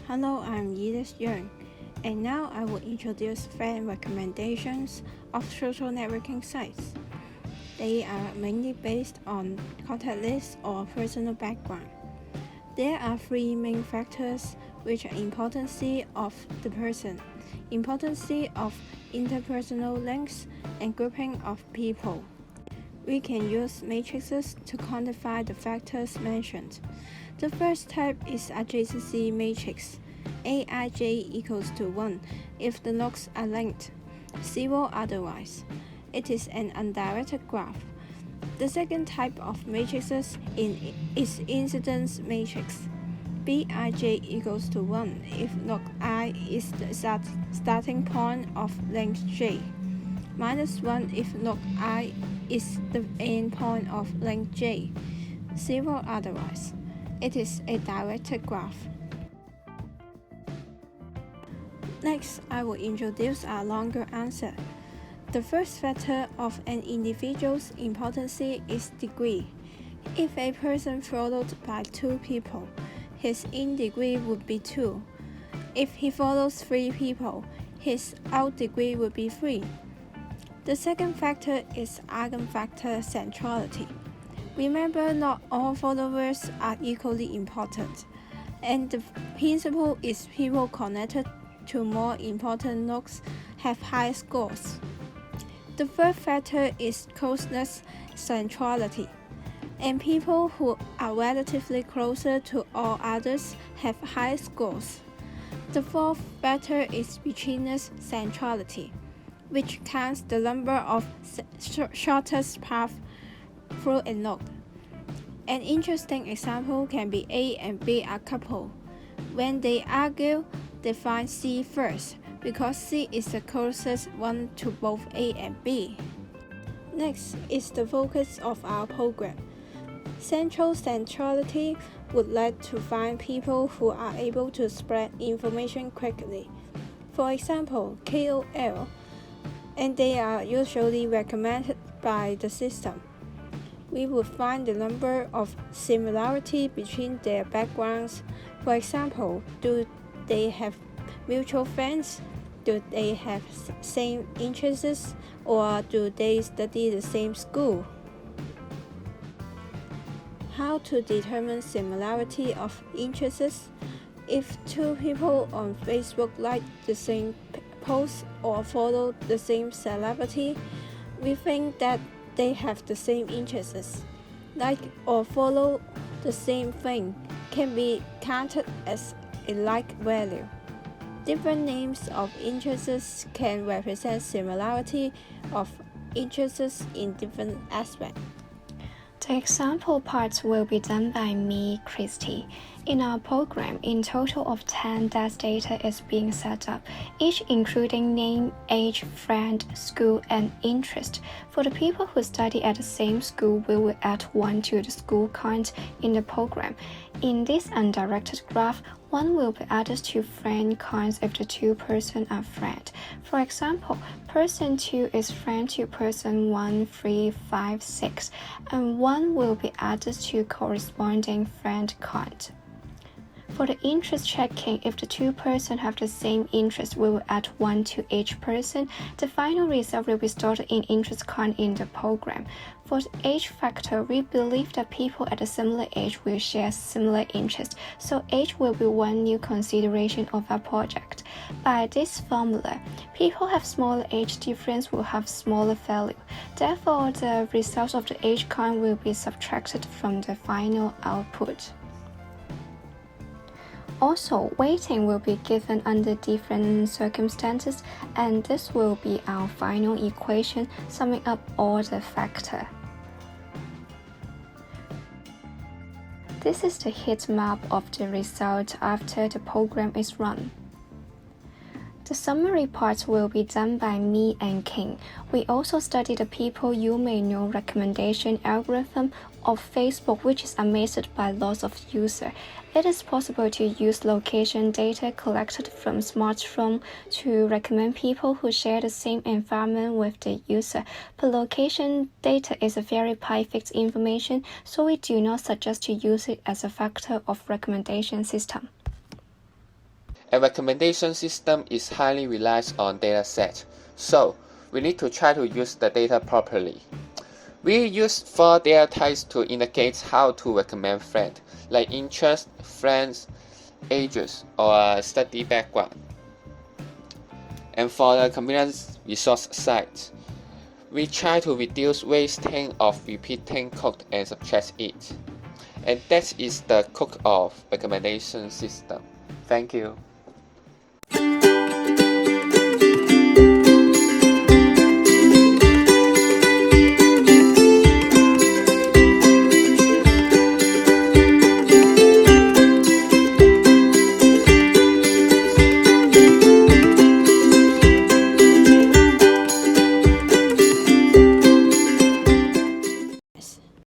Hello, I'm Yidis Young, and now I will introduce fan recommendations of social networking sites. They are mainly based on contact lists or personal background. There are three main factors, which are importance of the person, importance of interpersonal links, and grouping of people. We can use matrices to quantify the factors mentioned. The first type is adjacency matrix. Aij equals to 1 if the nodes are linked, 0 otherwise. It is an undirected graph. The second type of matrices is incidence matrix. Bij equals to 1 if node I is the starting point of length j, minus 1 if node I is the end point of length j, 0 otherwise. It is a directed graph. Next, I will introduce a longer answer. The first factor of an individual's importance is degree. If a person followed by 2 people, his in degree would be 2. If he follows 3 people, his out degree would be 3. The second factor is Eigenvector centrality. Remember, not all followers are equally important, and the principle is people connected to more important nodes have high scores. The third factor is closeness centrality, and people who are relatively closer to all others have high scores. The fourth factor is betweenness centrality, which counts the number of shortest paths through a node. An interesting example can be A and B are coupled. When they argue, they find C first, because C is the closest one to both A and B. Next is the focus of our program. Central centrality would like to find people who are able to spread information quickly. For example, KOL, and they are usually recommended by the system. We would find the number of similarity between their backgrounds. For example, do they have mutual friends? Do they have same interests? Or do they study the same school? How to determine similarity of interests? If 2 people on Facebook like the same post or follow the same celebrity, we think that they have the same interests. Like or follow the same thing can be counted as a like value. Different names of interests can represent similarity of interests in different aspects. The example parts will be done by me, Cristy. In our program, in total of 10 test data is being set up, each including name, age, friend, school, and interest. For the people who study at the same school, we will add 1 to the school count in the program. In this undirected graph, 1 will be added to friend counts if the 2 persons are friends. For example, person 2 is friend to person 1, 3, 5, 6, and 1 will be added to corresponding friend count. For the interest checking, if the 2 persons have the same interest, we will add 1 to each person. The final result will be stored in interest count in the program. For the age factor, we believe that people at a similar age will share similar interests, so age will be 1 new consideration of our project. By this formula, people have smaller age difference will have smaller value. Therefore, the result of the age count will be subtracted from the final output. Also, weighting will be given under different circumstances, and this will be our final equation summing up all the factors. This is the heat map of the result after the program is run. The summary parts will be done by me and King. We also study the people you may know recommendation algorithm of Facebook, which is amazed by lots of users. It is possible to use location data collected from smartphone to recommend people who share the same environment with the user. But location data is a very perfect information, so we do not suggest to use it as a factor of recommendation system. A recommendation system is highly relies on data set, so we need to try to use the data properly. We use 4 data types to indicate how to recommend friends, like interest, friends, ages, or study background. And for the convenience resource side, we try to reduce wasting of repeating code and subtract it. And that is the code of recommendation system. Thank you.